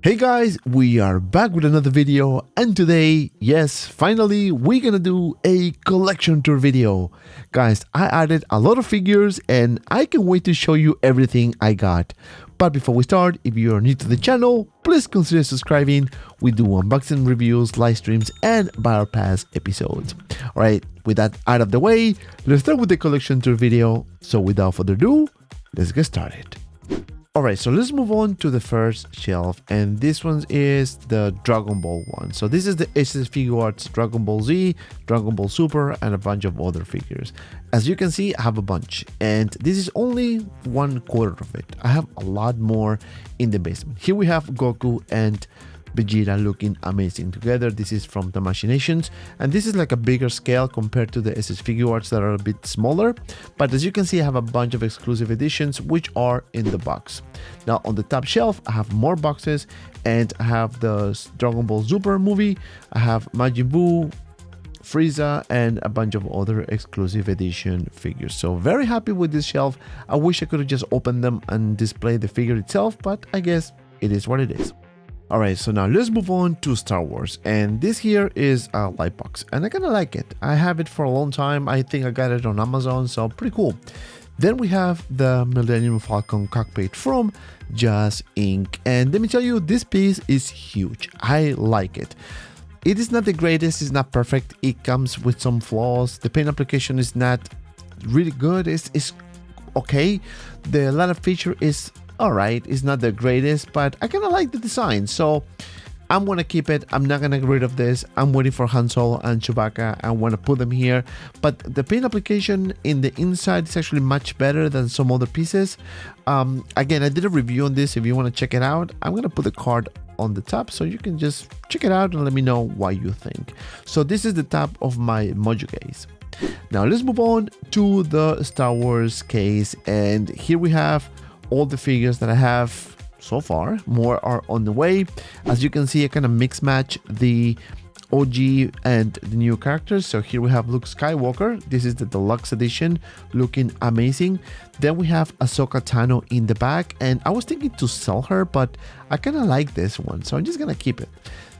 Hey guys, we are back with another video, and today, yes, finally, we're gonna do a collection tour video. Guys, I added a lot of figures and I can't wait to show you everything I got. But before we start, if you are new to the channel, please consider subscribing. We do unboxing reviews, live streams, and Battle Pass episodes. Alright, with that out of the way, let's start with the collection tour video. So without further ado, let's get started. Alright, so let's move on to the first shelf, and this one is the Dragon Ball one. So this is the SS Figuarts Dragon Ball Z, Dragon Ball Super, and a bunch of other figures. As you can see, I have a bunch, and this is only 1/4 of it. I have a lot more in the basement. Here we have Goku and Vegeta looking amazing together. This is from the Machinations, and this is like a bigger scale compared to the SS Figuarts that are a bit smaller. But as you can see, I have a bunch of exclusive editions which are in the box. Now on the top shelf, I have more boxes, and I have the Dragon Ball Super movie, I have Majin Buu, Frieza, and a bunch of other exclusive edition figures. So very happy with this shelf. I wish I could have just opened them and displayed the figure itself, but I guess it is what it is. Alright, so now let's move on to Star Wars, and this here is a light box, and I kind of like it. I have it for a long time. I think I got it on Amazon, so pretty cool. Then we have the Millennium Falcon cockpit from Just Inc. And let me tell you, this piece is huge. I like it. It is not the greatest, it's not perfect. It comes with some flaws. The paint application is not really good. It's okay. The ladder feature is alright, it's not the greatest, but I kind of like the design, so I'm gonna keep it. I'm not gonna get rid of this. I'm waiting for Han Solo and Chewbacca. I want to put them here, but the paint application in the inside is actually much better than some other pieces. Again, I did a review on this. If you want to check it out, I'm gonna put the card on the top so you can just check it out and let me know what you think. So this is the top of my Mojo case. Now let's move on to the Star Wars case, and here we have all the figures that I have so far. More are on the way. As you can see, I kind of mix match the OG and the new characters. So here we have Luke Skywalker. This is the deluxe edition, looking amazing. Then we have Ahsoka Tano in the back, and I was thinking to sell her, but I kind of like this one, so I'm just gonna keep it.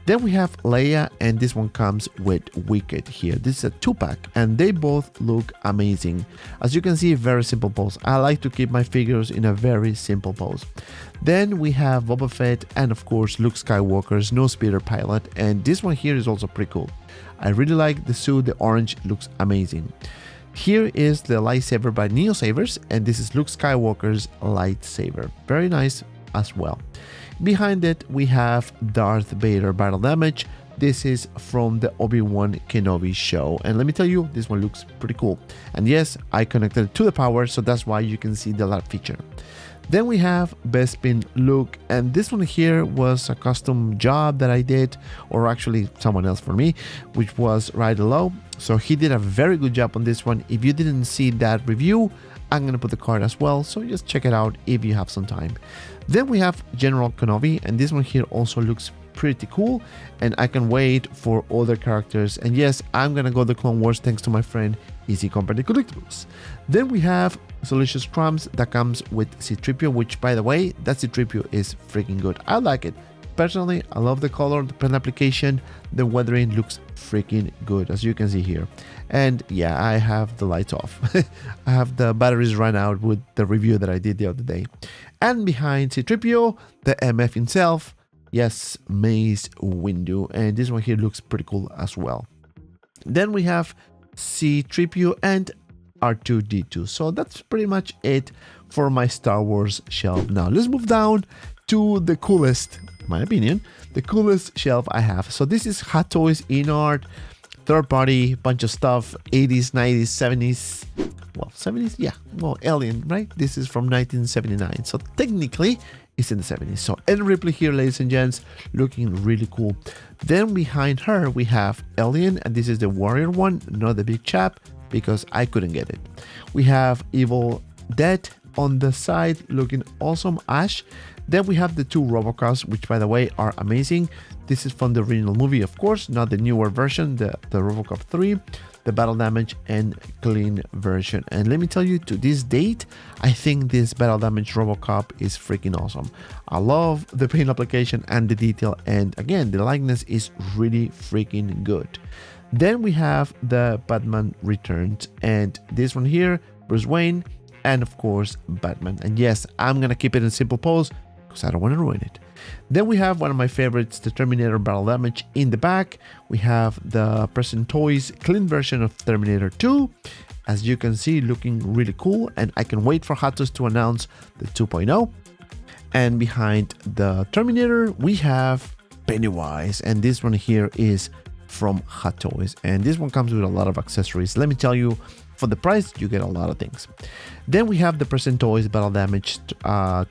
Then we have Leia, and this one comes with Wicked here. This is a 2-pack, and they both look amazing. As you can see, very simple pose. I like to keep my figures in a very simple pose. Then we have Boba Fett, and of course Luke Skywalker's no speeder pilot, and this one here is also pretty cool. I really like the suit. The orange looks amazing. Here is the lightsaber by Neo Sabers, and this is Luke Skywalker's lightsaber. Very nice as well. Behind it, we have Darth Vader Battle Damage. This is from the Obi-Wan Kenobi show, and let me tell you, this one looks pretty cool. And yes, I connected it to the power, so that's why you can see the light feature. Then we have Bespin Luke, and this one here was a custom job that I did, or actually someone else for me, which was right below. So he did a very good job on this one. If you didn't see that review, I'm gonna put the card as well, so just check it out if you have some time. Then we have General Kenobi, and this one here also looks pretty cool, and I can wait for other characters. And yes, I'm gonna go the Clone Wars thanks to my friend Easy Company Collectibles. Then we have Delicious Crumbs that comes with C-3PO, which by the way, that C-3PO is freaking good. I like it. Personally, I love the color, the pen application, the weathering looks freaking good, as you can see here. And yeah, I have the lights off. I have the batteries run out with the review that I did the other day. And behind C-3PO, the MF himself, yes, Mace Windu, and this one here looks pretty cool as well. Then we have C-3PO, and R2-D2. So that's pretty much it for my Star Wars shelf. Now let's move down to the coolest, in my opinion, the coolest shelf I have. So this is Hot Toys InArt, third party, bunch of stuff, 80s, 90s, 70s, well, 70s, yeah, well, Alien, right? This is from 1979, so technically it's in the 70s. So Ed Ripley here, ladies and gents, looking really cool. Then behind her we have Alien, and this is the Warrior one, not the big chap, because I couldn't get it. We have Evil Dead on the side, looking awesome, Ash. Then we have the two Robocops, which by the way are amazing. This is from the original movie, of course, not the newer version, the Robocop 3, the Battle Damage and Clean version. And let me tell you, to this date, I think this Battle Damage Robocop is freaking awesome. I love the paint application and the detail, and again, the likeness is really freaking good. Then we have the Batman Returns, and this one here, Bruce Wayne, and of course Batman. And yes, I'm gonna keep it in simple pose because I don't want to ruin it. Then we have one of my favorites, the Terminator Battle Damage in the back. We have the Present Toys clean version of Terminator 2, as you can see, looking really cool, and I can wait for Hot Toys to announce the 2.0. And behind the Terminator we have Pennywise, and this one here is from Hot Toys, and this one comes with a lot of accessories. Let me tell you, for the price you get a lot of things. Then we have the Present Toys Battle Damage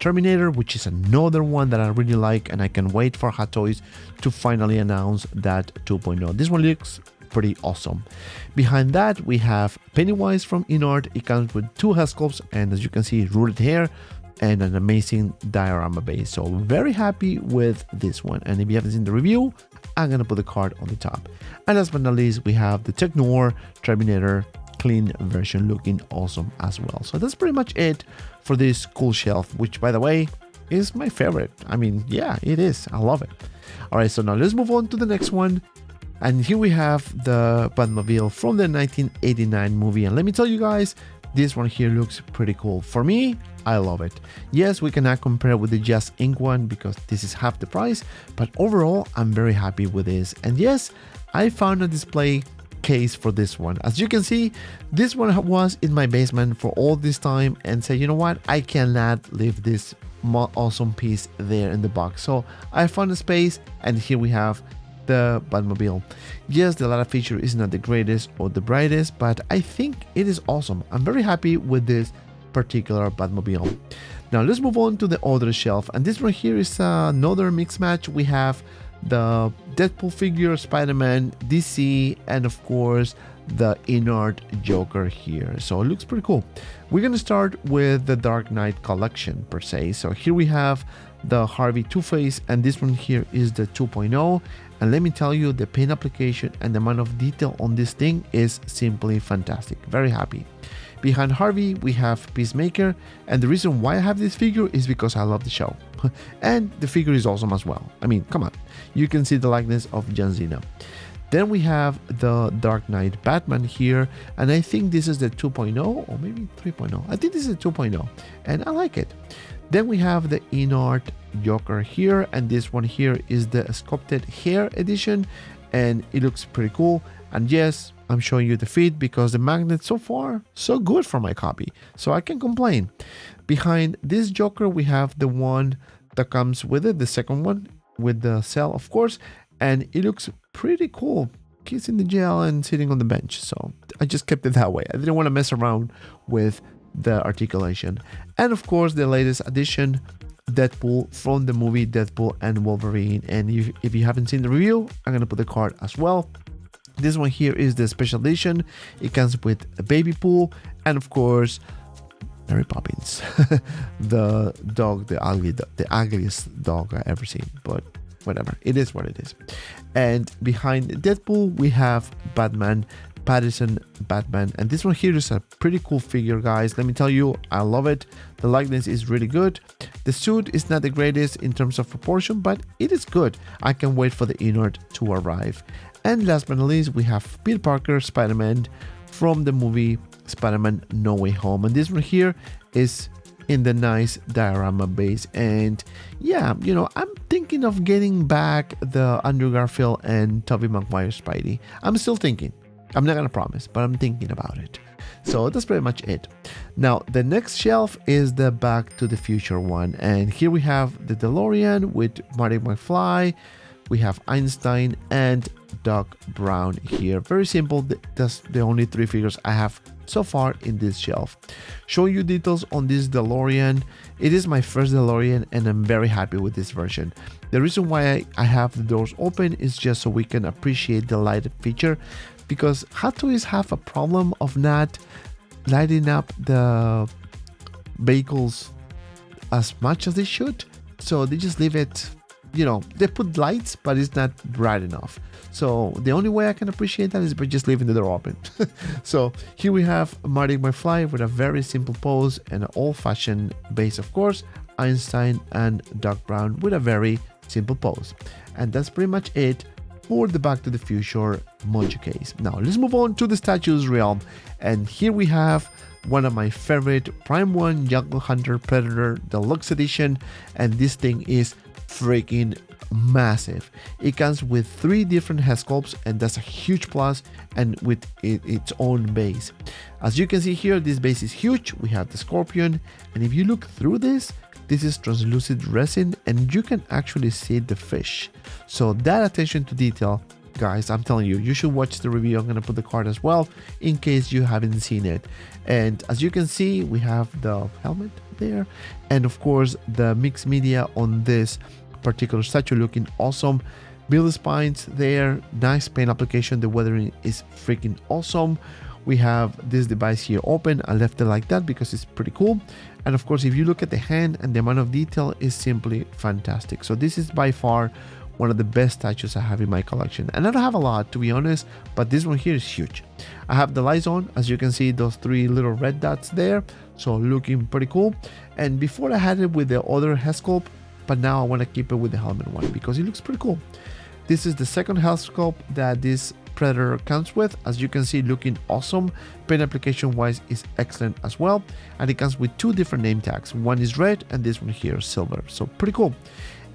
Terminator, which is another one that I really like, and I can wait for Hot Toys to finally announce that 2.0. This one looks pretty awesome. Behind that we have Pennywise from InArt. It comes with two head sculpts, and as you can see, rooted hair and an amazing diorama base. So very happy with this one, and if you haven't seen the review, I'm gonna put the card on the top. And last but not least, we have the Tech Noir Terminator clean version, looking awesome as well. So that's pretty much it for this cool shelf, which by the way is my favorite. I mean, yeah, it is. I love it. All right, so now let's move on to the next one. And here we have the Batmobile from the 1989 movie, and let me tell you guys, this one here looks pretty cool. For me, I love it. Yes, we cannot compare with the Just Ink one because this is half the price, but overall I'm very happy with this. And yes, I found a display case for this one. As you can see, this one was in my basement for all this time, and say, you know what, I cannot leave this awesome piece there in the box. So I found a space, and here we have the Batmobile. Yes, the ladder feature is not the greatest or the brightest, but I think it is awesome. I'm very happy with this particular Batmobile. Now let's move on to the other shelf, and this one here is another mix match. We have the Deadpool figure, Spider-Man, DC, and of course the InArt Joker here. So it looks pretty cool. We're gonna start with the Dark Knight collection per se. So here we have the Harvey Two-Face, and this one here is the 2.0, and let me tell you, the paint application and the amount of detail on this thing is simply fantastic. Very happy. Behind Harvey we have Peacemaker, and the reason why I have this figure is because I love the show and the figure is awesome as well. I mean, come on, you can see the likeness of John Cena. Then we have the Dark Knight Batman here, and I think this is the 2.0 or maybe 3.0. I think this is the 2.0, and I like it. Then we have the InArt Joker here, and this one here is the sculpted hair edition, and it looks pretty cool. And yes, I'm showing you the fit because the magnet so far so good for my copy, so I can't complain. Behind this Joker we have the one that comes with it, the second one with the cell, of course, and it looks pretty cool. He's in the jail and sitting on the bench, so I just kept it that way. I didn't want to mess around with the articulation. And of course the latest addition, Deadpool from the movie Deadpool and Wolverine, and if you haven't seen the review, I'm gonna put the card as well. This one here is the special edition. It comes with a baby pool, and of course Mary Poppins, the dog, the ugliest dog I ever seen, but whatever, it is what it is. And behind Deadpool we have Batman, Pattinson Batman, and this one here is a pretty cool figure, guys. Let me tell you, I love it. The likeness is really good. The suit is not the greatest in terms of proportion, but it is good. I can wait for the InArt to arrive. And last but not least, we have Peter Parker Spider-Man from the movie Spider-Man No Way Home, and this one here is in the nice diorama base. And yeah, you know, I'm thinking of getting back the Andrew Garfield and Tobey Maguire Spidey. I'm still thinking. I'm not gonna promise, but I'm thinking about it. So that's pretty much it. Now the next shelf is the Back to the Future one, and here we have the DeLorean with Marty McFly. We have Einstein and Doc Brown here. Very simple. That's the only three figures I have so far in this shelf. Showing you details on this DeLorean. It is my first DeLorean and I'm very happy with this version. The reason why I have the doors open is just so we can appreciate the lighted feature, because Hot Toys have a problem of not lighting up the vehicles as much as they should. So they just leave it, you know, they put lights, but it's not bright enough. So the only way I can appreciate that is by just leaving the door open. So here we have Marty McFly with a very simple pose and an old-fashioned base, of course. Einstein and Doc Brown with a very simple pose. And that's pretty much it for the Back to the Future Mojo case. Now let's move on to the statues realm. And here we have one of my favorite Prime 1 Jungle Hunter Predator Deluxe Edition. And this thing is freaking massive. It comes with 3 different head sculpts, and that's a huge plus, and with its own base. As you can see here, this base is huge. We have the Scorpion, and if you look through this is translucent resin, and you can actually see the fish. So that attention to detail, guys, I'm telling you, you should watch the review. I'm gonna put the card as well in case you haven't seen it. And as you can see, we have the helmet there, and of course the mixed media on this particular statue looking awesome. Build spines there, nice paint application. The weathering is freaking awesome. We have this device here open. I left it like that because it's pretty cool. And of course, if you look at the hand and the amount of detail is simply fantastic. So this is by far one of the best statues I have in my collection. And I don't have a lot, to be honest, but this one here is huge. I have the lights on. As you can see, those 3 little red dots there. So looking pretty cool. And before I had it with the other head sculpt, but now I want to keep it with the helmet one because it looks pretty cool. This is the second head sculpt that this Predator comes with. As you can see, looking awesome. Paint application wise is excellent as well, and it comes with 2 different name tags. One is red and this one here is silver, so pretty cool.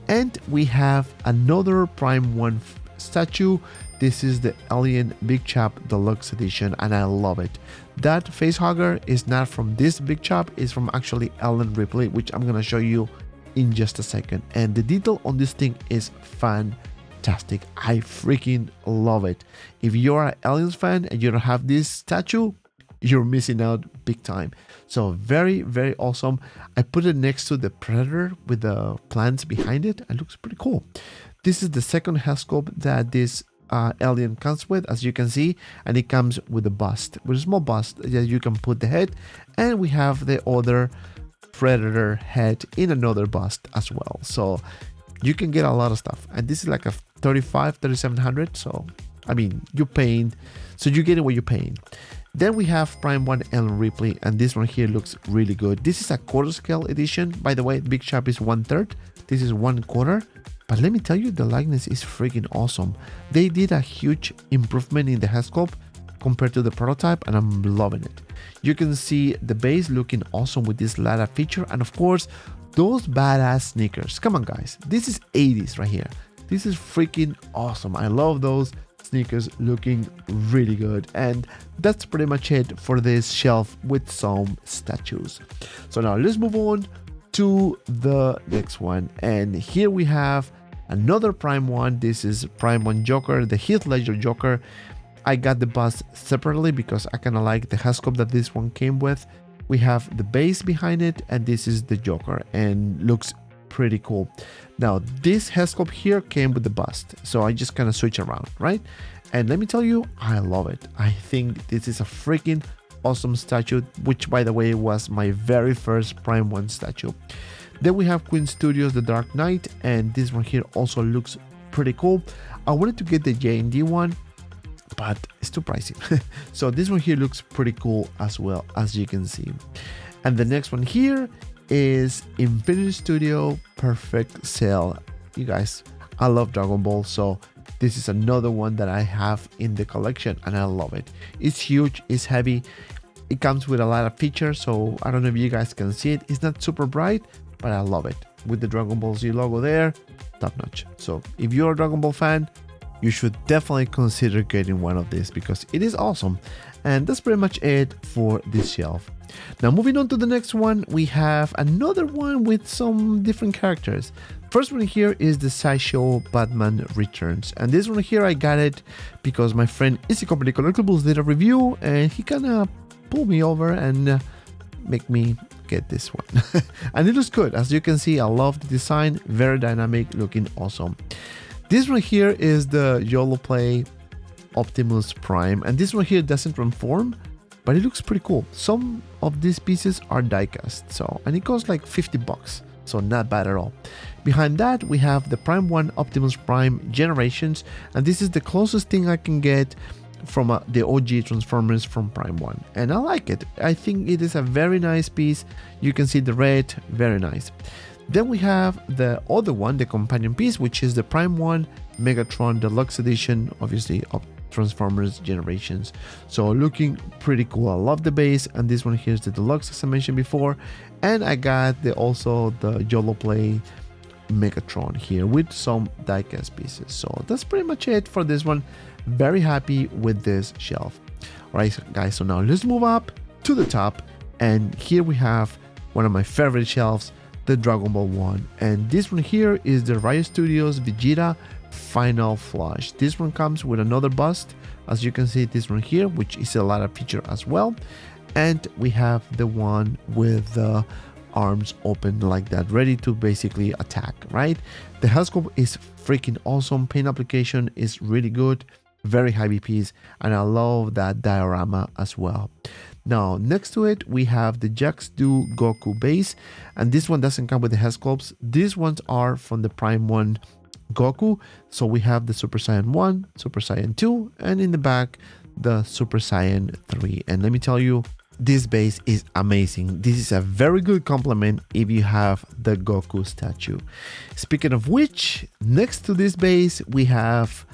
And we have another Prime 1 statue. This is the Alien Big Chop Deluxe Edition, and I love it. That face hugger is not from this Big Chop, it's from actually Ellen Ripley, which I'm gonna show you in just a second. And the detail on this thing is fantastic. I freaking love it. If you're an Aliens fan and you don't have this statue, you're missing out big time. So very, very awesome. I put it next to the Predator with the plants behind it. It looks pretty cool. This is the second head sculpt that this alien comes with, as you can see, and it comes with a bust, with a small bust that you can put the head, and we have the other Predator head in another bust as well. So you can get a lot of stuff, and this is like a 3700. So I mean, you're paying, so you're getting what you're paying. Then we have Prime 1 Ellen Ripley, and this one here looks really good. This is a quarter scale edition, by the way. Big Chop is 1/3, this is 1/4. But let me tell you, the likeness is freaking awesome. They did a huge improvement in the head sculpt compared to the prototype, and I'm loving it. You can see the base looking awesome with this ladder feature, and of course those badass sneakers. Come on guys, this is 80s right here. This is freaking awesome. I love those sneakers, looking really good. And that's pretty much it for this shelf with some statues. So now let's move on to the next one, and here we have another Prime 1. This is Prime 1 Joker, the Heath Ledger Joker. I got the bust separately because I kind of like the head sculpt that this one came with. We have the base behind it, and this is the Joker, and looks pretty cool. Now this head sculpt here came with the bust, so I just kind of switch around, right? And let me tell you, I love it. I think this is a freaking awesome statue, which by the way was my very first Prime 1 statue. Then we have Queen Studios The Dark Knight, and this one here also looks pretty cool. I wanted to get the J&D one, but it's too pricey. So this one here looks pretty cool as well, as you can see. And the next one here is Infinity Studio Perfect Cell. You guys, I love Dragon Ball, so this is another one that I have in the collection, and I love it. It's huge, it's heavy, it comes with a lot of features, so I don't know if you guys can see it. It's not super bright, but I love it. With the Dragon Ball Z logo there, top notch. So if you're a Dragon Ball fan, you should definitely consider getting one of these because it is awesome. And that's pretty much it for this shelf. Now moving on to the next one, we have another one with some different characters. First one here is the Sideshow Batman Returns, and this one here I got it because my friend Easy Company Collectibles did a review and he kind of pulled me over and make me get this one. And it looks good. As you can see, I love the design, very dynamic, looking awesome. This one here is the YOLO Play Optimus Prime, and this one here doesn't transform, but it looks pretty cool. Some of these pieces are die-cast, so, and it costs like 50 bucks, so not bad at all. Behind that, we have the Prime 1 Optimus Prime Generations, and this is the closest thing I can get from the OG Transformers from Prime 1, and I like it. I think it is a very nice piece. You can see the red, very nice. Then we have the other one, the companion piece, which is the Prime 1 Megatron Deluxe Edition, obviously of Transformers Generations. So looking pretty cool. I love the base, and this one here is the Deluxe, as I mentioned before. And I got also the YOLO Play Megatron here with some die-cast pieces. So that's pretty much it for this one. Very happy with this shelf. All right, guys, so now let's move up to the top, and here we have one of my favorite shelves, the Dragon Ball one, and this one here is the Riot Studios Vegeta Final Flash. This one comes with another bust, as you can see, this one here, which is a lot of feature as well, and we have the one with the arms open like that, ready to basically attack, right? The health scope is freaking awesome. Paint application is really good, very heavy piece, and I love that diorama as well. Now next to it we have the Jax Do Goku base, and this one doesn't come with the head sculpts. These ones are from the Prime 1 Goku. So we have the Super Saiyan 1, Super Saiyan 2, and in the back the Super Saiyan 3. And let me tell you, this base is amazing. This is a very good compliment if you have the Goku statue. Speaking of which, next to this base we have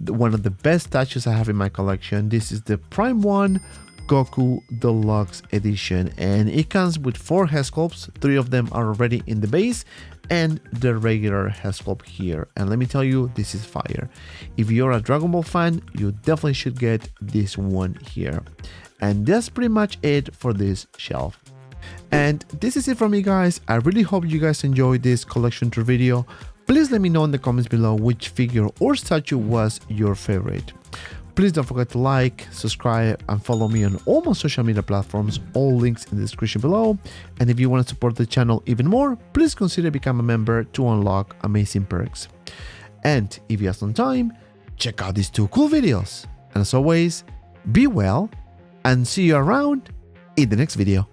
one of the best statues I have in my collection. This is the Prime 1 Goku Deluxe Edition, and it comes with 4 head sculpts. 3 of them are already in the base and the regular head sculpt here. And let me tell you, this is fire. If you're a Dragon Ball fan, you definitely should get this one here. And that's pretty much it for this shelf. And this is it from me, guys. I really hope you guys enjoyed this collection tour video. Please let me know in the comments below which figure or statue was your favorite. Please don't forget to like, subscribe, and follow me on all my social media platforms, all links in the description below. And if you want to support the channel even more, please consider becoming a member to unlock amazing perks. And if you have some time, check out these 2 cool videos. And as always, be well, and see you around in the next video.